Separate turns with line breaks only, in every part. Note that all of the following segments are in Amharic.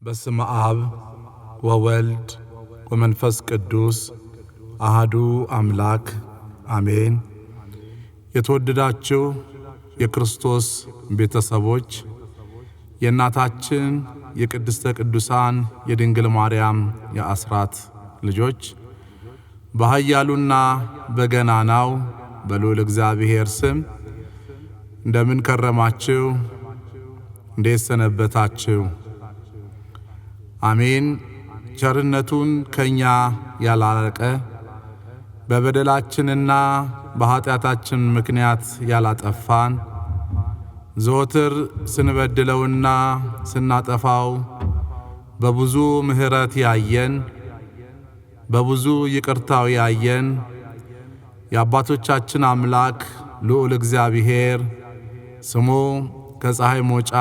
በስመ አብ ወወልድ ወመንፈስ ቅዱስ አሐዱ አምላክ አሜን። የተወደዳችሁ የክርስቶስ ቤተሰቦች የእናታችን የቅድስተ ቅዱሳን የድንግል ማርያም የአስራት ልጆች በኃያሉና በገናናው በልዑል እግዚአብሔር ስም እንደምን ከረማችሁ? እንዴት ሰነበታችሁ? አሜን። ቸርነቱን ከኛ ያላረቀ በበደላችንና በኃጢአታችን ምክንያት ያላጠፋን ዘወትር ስንበድለውና ስናጠፋው በብዙ ምሕረት ያየን በብዙ ይቅርታው ያየን የአባቶቻችን አምላክ ልዑል እግዚአብሔር ስሙ ከፀሐይ መውጫ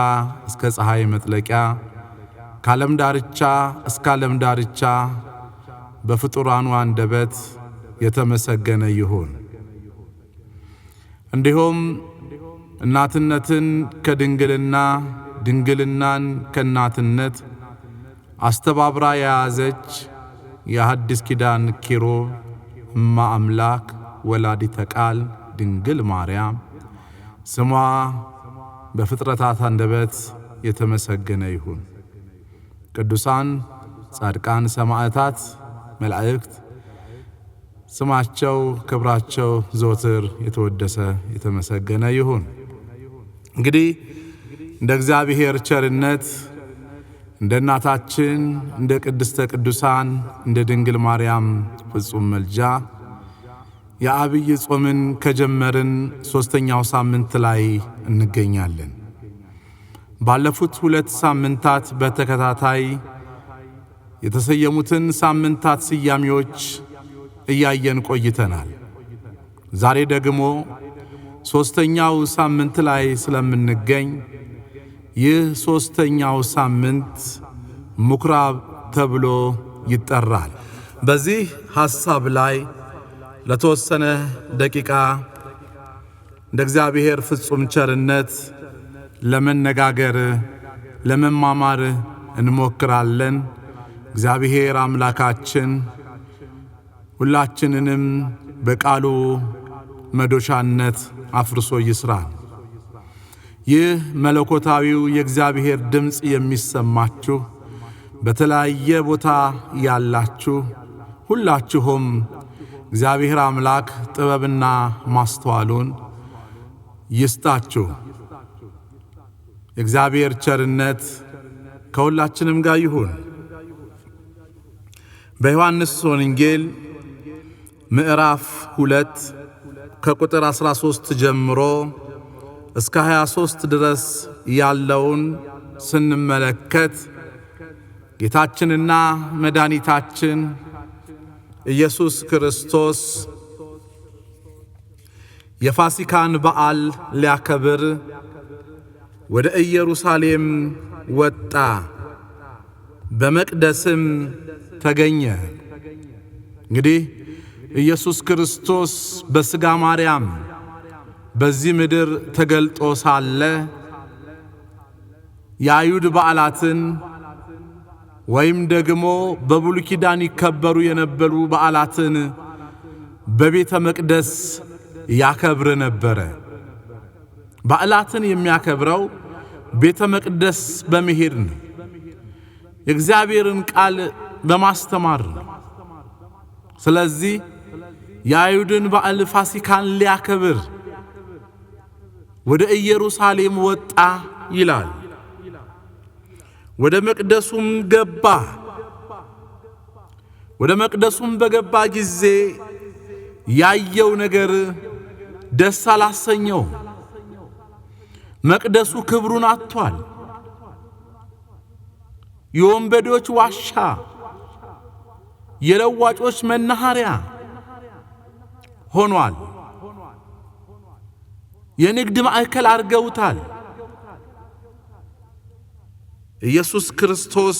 እስከ ፀሐይ መጥለቂያ ከዓለም ዳርቻ እስከ ዓለም ዳርቻ በፍጡራኑ አንደበት የተመሰገነ ይሁን። እንዲሁም እናትነትን ከድንግልና ድንግልናን ከእናትነት አስተባብራ የያዘች የሐዲስ ኪዳን ኪሩብ እማ አምላክ ወላዲተ ቃል ድንግል ማርያም ስሟ በፍጥረታት አንደበት የተመሰገነ ይሁን። ቅዱሳን ጻድቃን ሰማዕታት መላእክት ስማቸው ክብራቸው ዘወትር የተወደሰ የተመሰገነ ይሁን። እንግዲህ እንደ እግዚአብሔር ቸርነት እንደ እናታችን እንደ ቅድስተ ቅዱሳን እንደ ድንግል ማርያም ፍጹም መልጃ የአብይ ጾምን ከጀመርን 3ኛው ሳምንት ላይ እንገኛለን። ባለፉት 2 ሳምንታት በተከታታይ የተሰየሙትን ሳምንታት ስያሜዎች እያየን ቆይተናል። ዛሬ ደግሞ 3ኛው ሳምንት ላይ ስለምንገኝ ይህ 3ኛው ሳምንት ምኵራብ ተብሎ ይጠራል። በዚህ ሐሳብ ላይ ለተወሰነ ደቂቃ እንደ እግዚአብሔር ፍጹም ቸርነት ለመነጋገር ለመማማር እንሞክራለን። እግዚአብሔር አምላካችን ሁላችንንም በቃሉ መዶሻነት አፍርሶ ይስራን። ይህ መለኮታዊው የእግዚአብሔር ድምፅ የሚሰማችሁ በተለያየ ቦታ ያላችሁ ሁላችሁም እግዚአብሔር አምላክ ጥበብና ማስተዋሉን ይስጣችሁ። የእግዚአብሔር ቸርነት ከሁላችንም ጋር ይሁን። በዮሐንስ ወንጌል ምዕራፍ 2 ከቁጥር 13 ጀምሮ እስከ 23 ድረስ ያለውን ስንመለከት ጌታችንና መድኃኒታችን ኢየሱስ ክርስቶስ የፋሲካን በዓል ሊያከብር ወደ ኢየሩሳሌም ወጣ፣ በመቅደስም ተገኘ። እንግዲህ ኢየሱስ ክርስቶስ በሥጋ ማርያም በዚህ ምድር ተገልጦ ሳለ የአይሁድ በዓላትን ወይም ደግሞ በብሉይ ኪዳን ይከበሩ የነበሩ በዓላትን በቤተ መቅደስ ያከብር ነበረ። በዓላትን የሚያከብረው ቤተ መቅደስ በመሄድ ነው። የእግዚአብሔርን ቃል በማስተማር ነው። ስለዚህ የአይሁድን በዓል ፋሲካን ሊያከብር ወደ ኢየሩሳሌም ወጣ ይላል። ወደ መቅደሱም ገባ። ወደ መቅደሱም በገባ ጊዜ ያየው ነገር ደስ አላሰኘው። መቅደሱ ክብሩን አጥቷል። የወንበዴዎች ዋሻ፣ የለዋጮች መናኸሪያ ሆኗል። የንግድ ማዕከል አድርገውታል። ኢየሱስ ክርስቶስ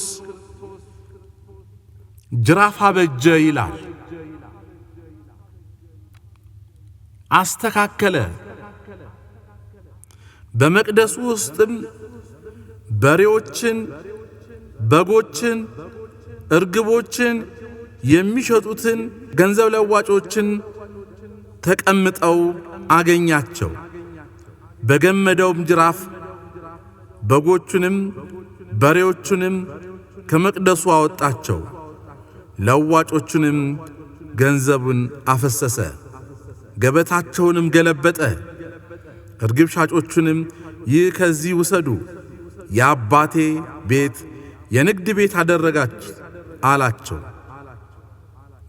ጅራፍ አበጀ ይላል። አስተካከለ። በመቅደሱ ውስጥም በሬዎችን በጎችን እርግቦችን የሚሸጡትን ገንዘብ ለዋጮችን ተቀምጠው አገኛቸው። በገመደውም ጅራፍ በጎቹንም በሬዎቹንም ከመቅደሱ አወጣቸው። ለዋጮቹንም ገንዘቡን አፈሰሰ፣ ገበታቸውንም ገለበጠ። እርግብ ሻጮቹንም ይህ ከዚህ ውሰዱ፣ የአባቴ ቤት የንግድ ቤት አደረጋችሁ አላቸው።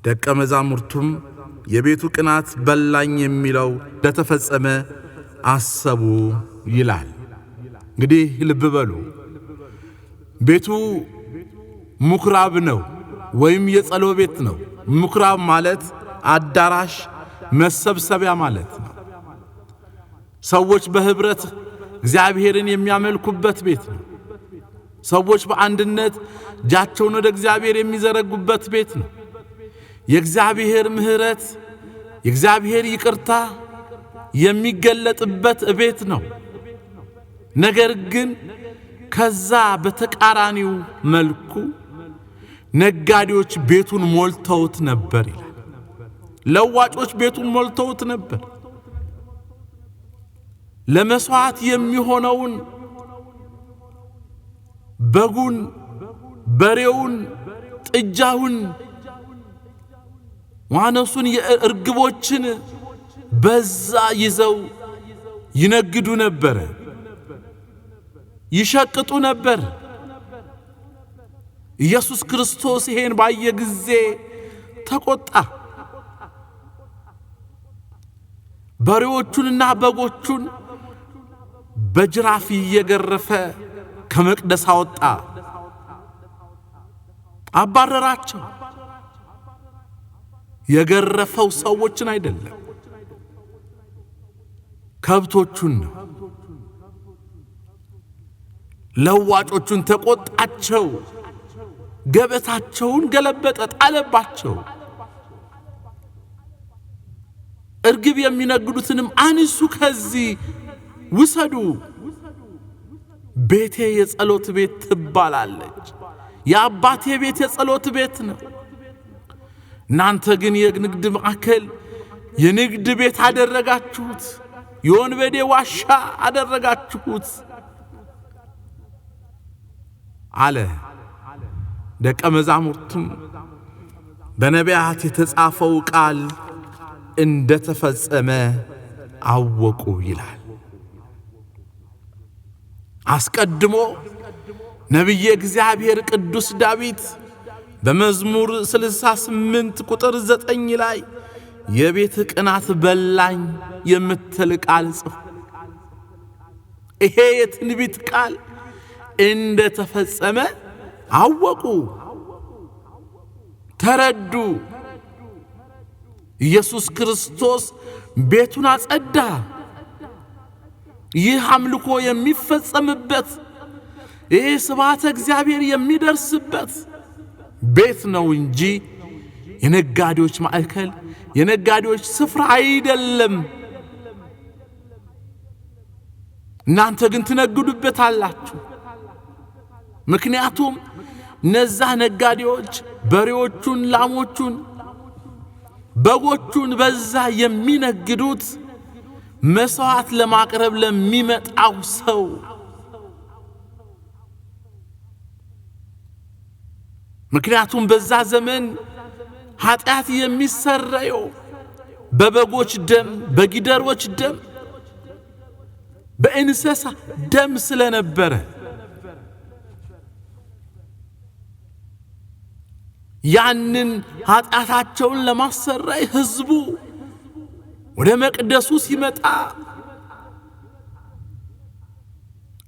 ደቀ መዛሙርቱም የቤቱ ቅናት በላኝ የሚለው እንደተፈጸመ አሰቡ ይላል። እንግዲህ ልብ በሉ፣ ቤቱ ምኵራብ ነው ወይም የጸሎት ቤት ነው። ምኵራብ ማለት አዳራሽ፣ መሰብሰቢያ ማለት ነው። ሰዎች በህብረት እግዚአብሔርን የሚያመልኩበት ቤት ነው። ሰዎች በአንድነት እጃቸውን ወደ እግዚአብሔር የሚዘረጉበት ቤት ነው። የእግዚአብሔር ምሕረት፣ የእግዚአብሔር ይቅርታ የሚገለጥበት ቤት ነው። ነገር ግን ከዛ በተቃራኒው መልኩ ነጋዴዎች ቤቱን ሞልተውት ነበር ይላል። ለዋጮች ቤቱን ሞልተውት ነበር። ለመስዋዕት የሚሆነውን በጉን፣ በሬውን፣ ጥጃውን፣ ዋኖሱን፣ የእርግቦችን በዛ ይዘው ይነግዱ ነበር፣ ይሸቅጡ ነበር። ኢየሱስ ክርስቶስ ይሄን ባየ ጊዜ ተቆጣ። በሬዎቹንና በጎቹን በጅራፍ እየገረፈ ከመቅደስ አወጣ፣ አባረራቸው። የገረፈው ሰዎችን አይደለም፣ ከብቶቹን ነው። ለዋጮቹን ተቆጣቸው፣ ገበታቸውን ገለበጠ፣ ጣለባቸው። እርግብ የሚነግዱትንም አንሱ፣ ከዚህ ውሰዱ፣ ቤቴ የጸሎት ቤት ትባላለች፣ የአባቴ ቤት የጸሎት ቤት ነው። እናንተ ግን የንግድ ማዕከል፣ የንግድ ቤት አደረጋችሁት፣ የወንበዴ ዋሻ አደረጋችሁት አለ። ደቀ መዛሙርቱም በነቢያት የተጻፈው ቃል እንደተፈጸመ አወቁ ይላል። አስቀድሞ ነቢየ እግዚአብሔር ቅዱስ ዳዊት በመዝሙር 68 ቁጥር 9 ላይ የቤት ቅናት በላኝ የምትል ቃል ጽፎ ይሄ የትንቢት ቃል እንደተፈጸመ አወቁ፣ ተረዱ። ኢየሱስ ክርስቶስ ቤቱን አጸዳ። ይህ አምልኮ የሚፈጸምበት፣ ይህ ስብሐተ እግዚአብሔር የሚደርስበት ቤት ነው እንጂ የነጋዴዎች ማዕከል፣ የነጋዴዎች ስፍራ አይደለም። እናንተ ግን ትነግዱበታላችሁ። ምክንያቱም እነዛ ነጋዴዎች በሬዎቹን፣ ላሞቹን፣ በጎቹን በዛ የሚነግዱት መስዋዕት ለማቅረብ ለሚመጣው ሰው ምክንያቱም በዛ ዘመን ኃጢአት የሚሰረየው በበጎች ደም፣ በጊደሮች ደም፣ በእንስሳ ደም ስለነበረ ያንን ኃጢአታቸውን ለማሰረይ ህዝቡ ወደ መቅደሱ ሲመጣ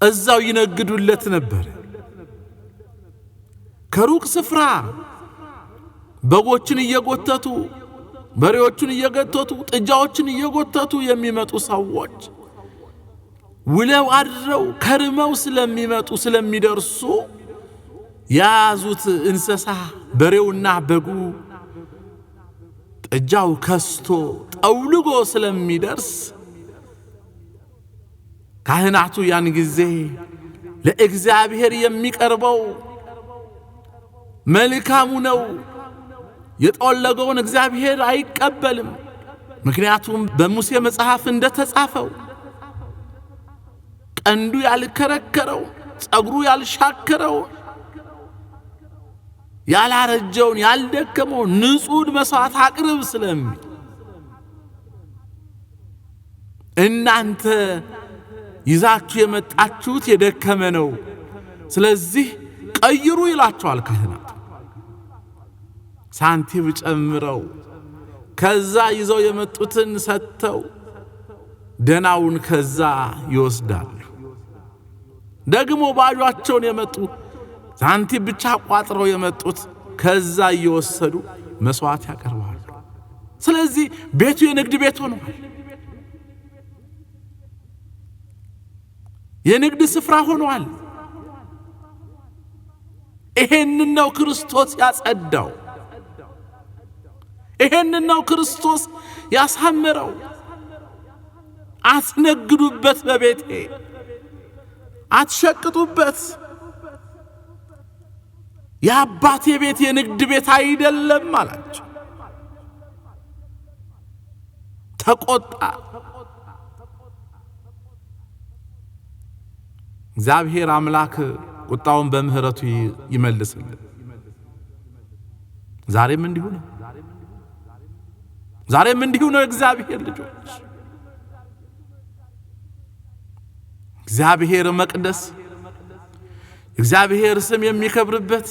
እዛው ይነግዱለት ነበር። ከሩቅ ስፍራ በጎችን እየጎተቱ፣ በሬዎችን እየጎተቱ፣ ጥጃዎችን እየጎተቱ የሚመጡ ሰዎች ውለው አድረው ከርመው ስለሚመጡ ስለሚደርሱ ያዙት እንስሳ በሬውና በጉ ጥጃው ከስቶ ጠውልጎ ስለሚደርስ ካህናቱ ያን ጊዜ ለእግዚአብሔር የሚቀርበው መልካሙ ነው። የጠወለገውን እግዚአብሔር አይቀበልም። ምክንያቱም በሙሴ መጽሐፍ እንደተጻፈው ቀንዱ ያልከረከረው ጸጉሩ ያልሻከረው ያላረጀውን ያልደከመው ንጹህ መስዋዕት አቅርብ ስለሚል እናንተ ይዛችሁ የመጣችሁት የደከመ ነው፣ ስለዚህ ቀይሩ ይላችኋል ካህናት። ሳንቲም ጨምረው ከዛ ይዘው የመጡትን ሰጥተው ደናውን ከዛ ይወስዳሉ። ደግሞ ባሏቸውን የመጡ ሳንቲም ብቻ ቋጥረው የመጡት ከዛ እየወሰዱ መስዋዕት ያቀርባሉ። ስለዚህ ቤቱ የንግድ ቤት ሆኗል። የንግድ ስፍራ ሆኗል። ይሄንን ነው ክርስቶስ ያጸዳው። ይሄንን ነው ክርስቶስ ያሳመረው። አትነግዱበት፣ በቤቴ አትሸቅጡበት። የአባቴ ቤት የንግድ ቤት አይደለም አላቸው። ተቆጣ። እግዚአብሔር አምላክ ቁጣውን በምህረቱ ይመልስልን። ዛሬም እንዲሁ ነው። ዛሬም እንዲሁ ነው። እግዚአብሔር ልጆች፣ እግዚአብሔር መቅደስ፣ እግዚአብሔር ስም የሚከብርበት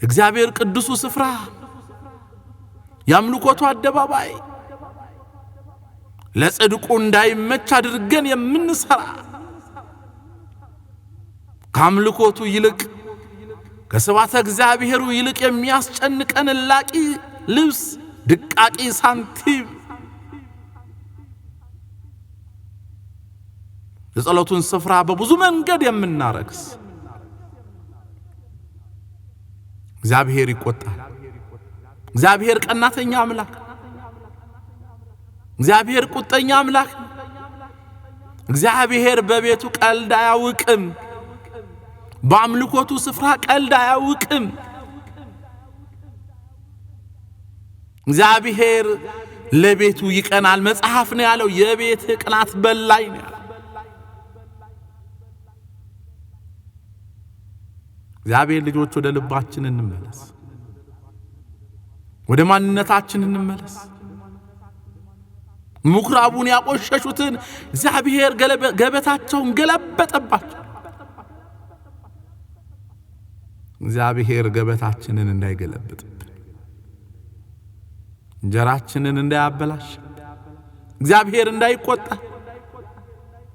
እግዚአብሔር ቅዱሱ ስፍራ፣ ያምልኮቱ አደባባይ ለጽድቁ እንዳይመች አድርገን የምንሰራ ካምልኮቱ ይልቅ ከስብሐተ እግዚአብሔሩ ይልቅ የሚያስጨንቀን ላቂ ልብስ ድቃቂ ሳንቲም የጸሎቱን ስፍራ በብዙ መንገድ የምናረክስ እግዚአብሔር ይቆጣል። እግዚአብሔር ቀናተኛ አምላክ፣ እግዚአብሔር ቁጠኛ አምላክ። እግዚአብሔር በቤቱ ቀልድ አያውቅም። በአምልኮቱ ስፍራ ቀልድ አያውቅም። እግዚአብሔር ለቤቱ ይቀናል። መጽሐፍ ነው ያለው የቤት ቅናት በላይ ነው ያለው። እግዚአብሔር ልጆች ወደ ልባችን እንመለስ፣ ወደ ማንነታችን እንመለስ። ምኩራቡን ያቆሸሹትን እግዚአብሔር ገበታቸውን ገለበጠባቸው። እግዚአብሔር ገበታችንን እንዳይገለብጥብን፣ እንጀራችንን እንዳያበላሽ፣ እግዚአብሔር እንዳይቆጣ፣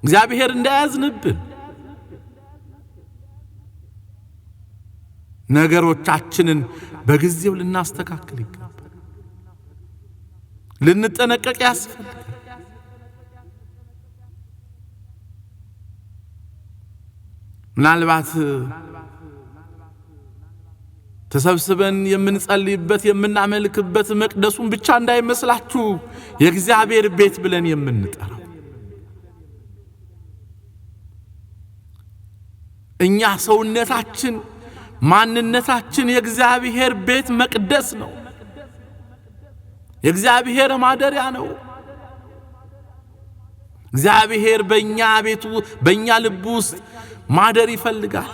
እግዚአብሔር እንዳያዝንብን ነገሮቻችንን በጊዜው ልናስተካክል ይገባል። ልንጠነቀቅ ያስፈልጋል። ምናልባት ተሰብስበን የምንጸልይበት የምናመልክበት መቅደሱን ብቻ እንዳይመስላችሁ የእግዚአብሔር ቤት ብለን የምንጠራው እኛ ሰውነታችን ማንነታችን የእግዚአብሔር ቤት መቅደስ ነው። የእግዚአብሔር ማደሪያ ነው። እግዚአብሔር በእኛ ቤቱ በእኛ ልብ ውስጥ ማደር ይፈልጋል።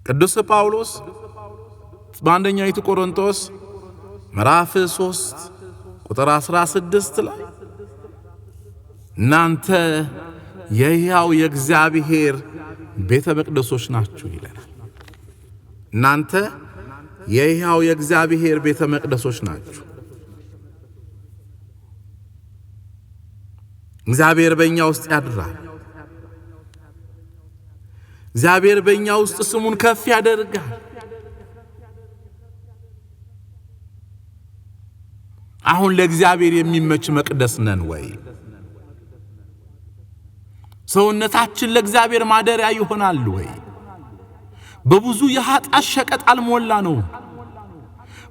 ቅዱስ ጳውሎስ በአንደኛው ቆሮንቶስ ምዕራፍ 3 ቁጥር 16 ላይ እናንተ የሕያው የእግዚአብሔር ቤተ መቅደሶች ናችሁ ይለናል። እናንተ የሕያው የእግዚአብሔር ቤተ መቅደሶች ናችሁ። እግዚአብሔር በእኛ ውስጥ ያድራል። እግዚአብሔር በእኛ ውስጥ ስሙን ከፍ ያደርጋል። አሁን ለእግዚአብሔር የሚመች መቅደስ ነን ወይ? ሰውነታችን ለእግዚአብሔር ማደሪያ ይሆናል ወይ? በብዙ የኃጢአት ሸቀጥ አልሞላ ነው።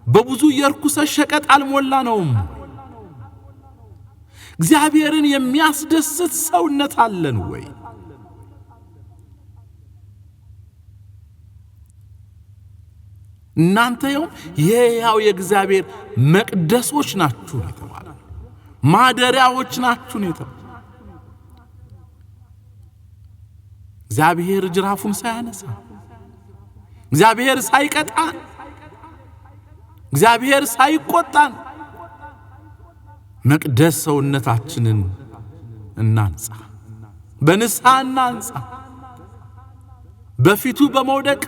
በብዙ የርኩሰት ሸቀጥ አልሞላ ነው። እግዚአብሔርን የሚያስደስት ሰውነት አለን ወይ? እናንተ የሕያው የእግዚአብሔር መቅደሶች ናችሁ የተባለ ማደሪያዎች ናችሁ የተባለ እግዚአብሔር ጅራፉን ሳያነሳ እግዚአብሔር ሳይቀጣን እግዚአብሔር ሳይቆጣን መቅደስ ሰውነታችንን እናንጻ በንስሐ እናንጻ በፊቱ በመውደቅ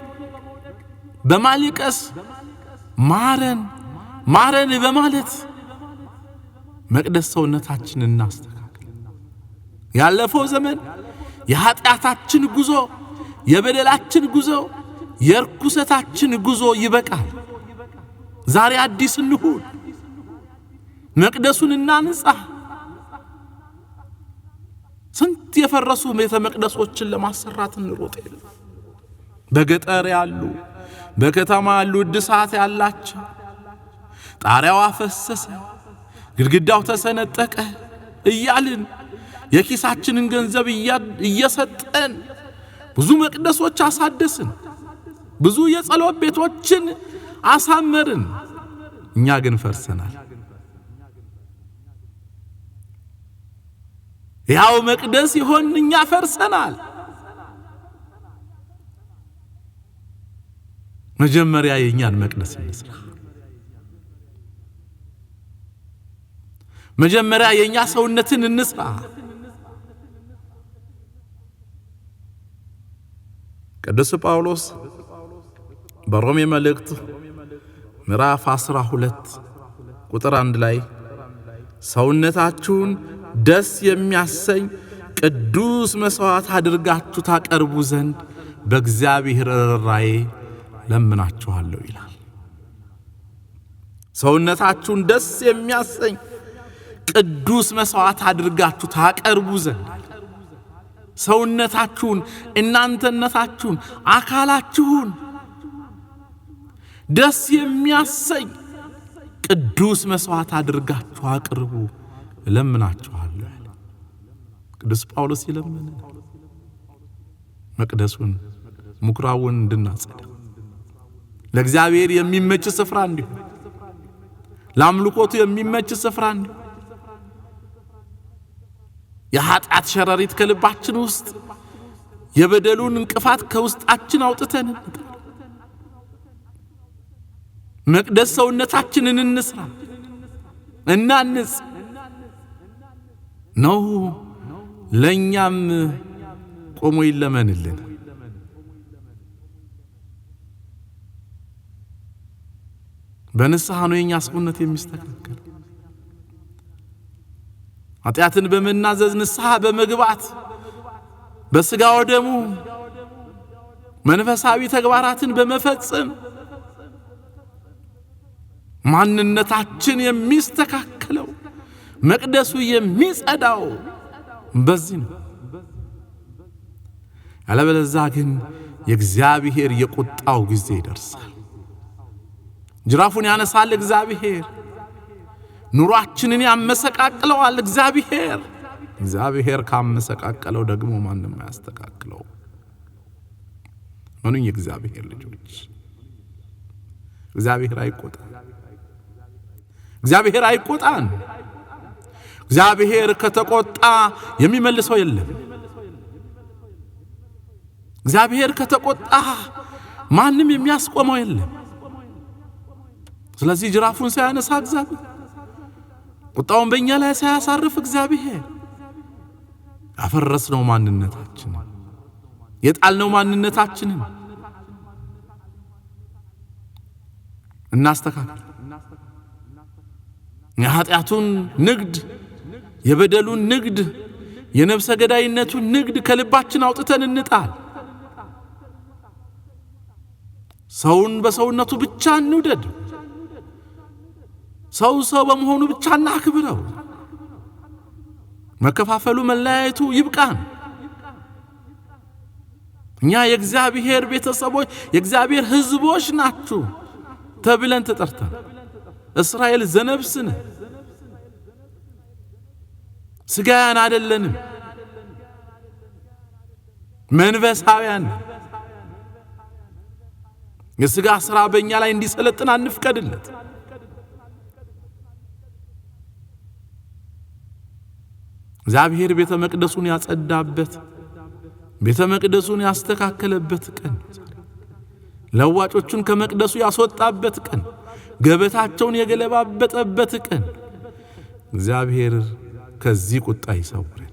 በማልቀስ ማረን ማረን በማለት መቅደስ ሰውነታችንን እናስተካክል። ያለፈው ዘመን የኃጢአታችን ጉዞ የበደላችን ጉዞ የርኩሰታችን ጉዞ ይበቃል። ዛሬ አዲስ እንሁን። መቅደሱን እናንጻ። ስንት የፈረሱ ቤተ መቅደሶችን ለማሰራት እንሮጥ። በገጠር ያሉ በከተማ ያሉ እድሳት ያላቸው ጣሪያው አፈሰሰ ግድግዳው ተሰነጠቀ እያልን የኪሳችንን ገንዘብ እየሰጠን ብዙ መቅደሶች አሳደስን፣ ብዙ የጸሎት ቤቶችን አሳመርን። እኛ ግን ፈርሰናል። ያው መቅደስ ይሆን እኛ ፈርሰናል። መጀመሪያ የኛን መቅደስ እንስራ። መጀመሪያ የኛ ሰውነትን እንስራ። ቅዱስ ጳውሎስ በሮሜ መልእክት ምዕራፍ 12 ቁጥር 1 ላይ ሰውነታችሁን ደስ የሚያሰኝ ቅዱስ መስዋዕት አድርጋችሁ ታቀርቡ ዘንድ በእግዚአብሔር ርኅራኄ ለምናችኋለሁ ይላል። ሰውነታችሁን ደስ የሚያሰኝ ቅዱስ መስዋዕት አድርጋችሁ ታቀርቡ ዘንድ ሰውነታችሁን እናንተነታችሁን አካላችሁን ደስ የሚያሰኝ ቅዱስ መስዋዕት አድርጋችሁ አቅርቡ ለምናችኋለሁ። ቅዱስ ጳውሎስ ይለምን መቅደሱን ምኩራቡን እንድናጸዳ ለእግዚአብሔር የሚመች ስፍራ እንዲሆን ለአምልኮቱ የሚመች ስፍራ እንዲሆን የኃጢአት ሸረሪት ከልባችን ውስጥ የበደሉን እንቅፋት ከውስጣችን አውጥተን መቅደስ ሰውነታችንን እንስራ እናንጽ ነው። ለኛም ቆሞ ይለመንልን። በንስሐ ነው የኛ ሰውነት የሚስተካከል። ኃጢአትን በመናዘዝ ንስሐ በመግባት በሥጋው ደሙ መንፈሳዊ ተግባራትን በመፈጸም ማንነታችን የሚስተካከለው መቅደሱ የሚጸዳው በዚህ ነው። ያለበለዚያ ግን የእግዚአብሔር የቁጣው ጊዜ ይደርሳል። ጅራፉን ያነሳል እግዚአብሔር። ኑሯችንን ያመሰቃቅለዋል እግዚአብሔር። እግዚአብሔር ካመሰቃቀለው ደግሞ ማንም አያስተካክለው። ምኑኝ የእግዚአብሔር ልጆች እግዚአብሔር አይቆጣን። እግዚአብሔር አይቆጣን። እግዚአብሔር ከተቆጣ የሚመልሰው የለም። እግዚአብሔር ከተቆጣ ማንም የሚያስቆመው የለም። ስለዚህ ጅራፉን ሳያነሳ እግዚአብሔር ቁጣውን በእኛ ላይ ሳያሳርፍ እግዚአብሔር ያፈረስነው ማንነታችንን የጣልነው ማንነታችንን እናስተካክል። የኃጢአቱን ንግድ የበደሉን ንግድ የነፍሰ ገዳይነቱን ንግድ ከልባችን አውጥተን እንጣል። ሰውን በሰውነቱ ብቻ እንውደድ። ሰው በመሆኑ ብቻ እናክብረው። መከፋፈሉ መለያየቱ ይብቃን። እኛ የእግዚአብሔር ቤተሰቦች የእግዚአብሔር ሕዝቦች ናችሁ ተብለን ተጠርተን እስራኤል ዘነብስን ስጋያን አይደለንም፣ መንፈሳውያን። የሥጋ ሥራ በእኛ ላይ እንዲሰለጥን አንፍቀድለት። እግዚአብሔር ቤተ መቅደሱን ያጸዳበት ቤተ መቅደሱን ያስተካከለበት ቀን፣ ለዋጮቹን ከመቅደሱ ያስወጣበት ቀን፣ ገበታቸውን የገለባበጠበት ቀን። እግዚአብሔር ከዚህ ቁጣ ይሰውረን፣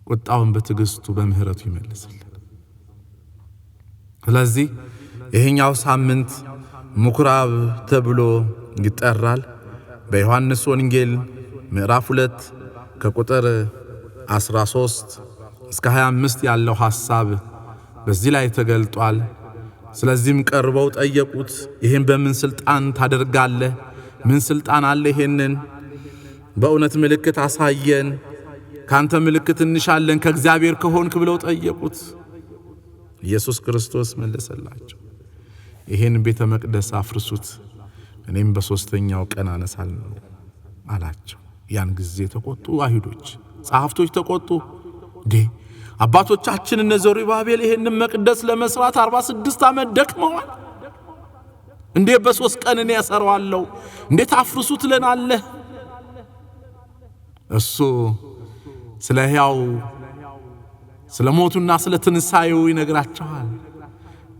ቁጣውን በትዕግስቱ በምህረቱ ይመልስልን። ስለዚህ ይሄኛው ሳምንት ምኩራብ ተብሎ ይጠራል። በዮሐንስ ወንጌል ምዕራፍ 2 ከቁጥር 13 እስከ 25 ያለው ሐሳብ በዚህ ላይ ተገልጧል። ስለዚህም ቀርበው ጠየቁት፣ ይሄን በምን ስልጣን ታደርጋለህ? ምን ስልጣን አለ? ይሄንን በእውነት ምልክት አሳየን፣ ካንተ ምልክት እንሻለን ከእግዚአብሔር ከሆንክ ብለው ጠየቁት። ኢየሱስ ክርስቶስ መለሰላቸው፣ ይሄን ቤተ መቅደስ አፍርሱት፣ እኔም በሶስተኛው ቀን አነሳለሁ አላቸው። ያን ጊዜ ተቆጡ አይሁዶች፣ ጸሐፍቶች ተቆጡ። አባቶቻችን እነ ዘሩባቤል ይሄን መቅደስ ለመስራት 46 ዓመት ደክመዋል፣ እንዴት በሶስት ቀን እኔ ያሰራዋለሁ? እንዴት አፍርሱት ለናለህ? እሱ ስለ ሕያው ስለ ሞቱና ስለ ትንሣኤው ይነግራቸዋል።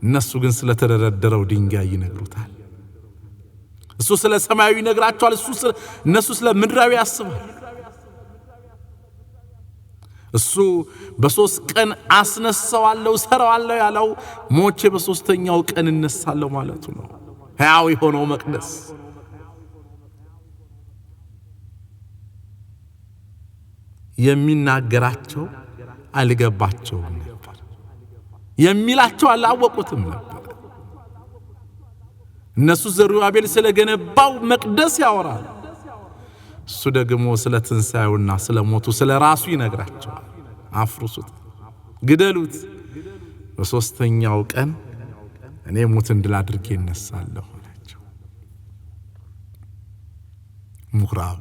እነሱ ግን ስለ ተደረደረው ድንጋይ ይነግሩታል። እሱ ስለ ሰማያዊ ይነግራቸዋል፣ እነሱ ስለ ምድራዊ ያስባል። እሱ በሶስት ቀን አስነሳዋለሁ ሰራዋለሁ ያለው ሞቼ በሶስተኛው ቀን እነሳለሁ ማለቱ ነው። ሕያው የሆነው መቅደስ የሚናገራቸው አልገባቸውም ነበር፣ የሚላቸው አላወቁትም ነበር። እነሱ ዘሩባቤል ስለገነባው መቅደስ ያወራል፣ እሱ ደግሞ ስለ ትንሣኤውና ስለ ሞቱ ስለ ራሱ ይነግራቸዋል። አፍርሱት፣ ግደሉት፣ በሶስተኛው ቀን እኔ ሞትን ድል አድርጌ እነሳለሁ አላቸው። ምኩራብ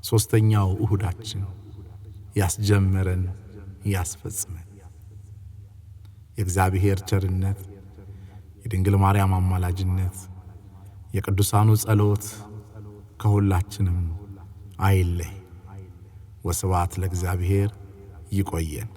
ሶስተኛው እሁዳችን ያስጀመረን ያስፈጽመን የእግዚአብሔር ቸርነት፣ የድንግል ማርያም አማላጅነት፣ የቅዱሳኑ ጸሎት ከሁላችንም አይለይ። ወስብሐት ለእግዚአብሔር። ይቆየን።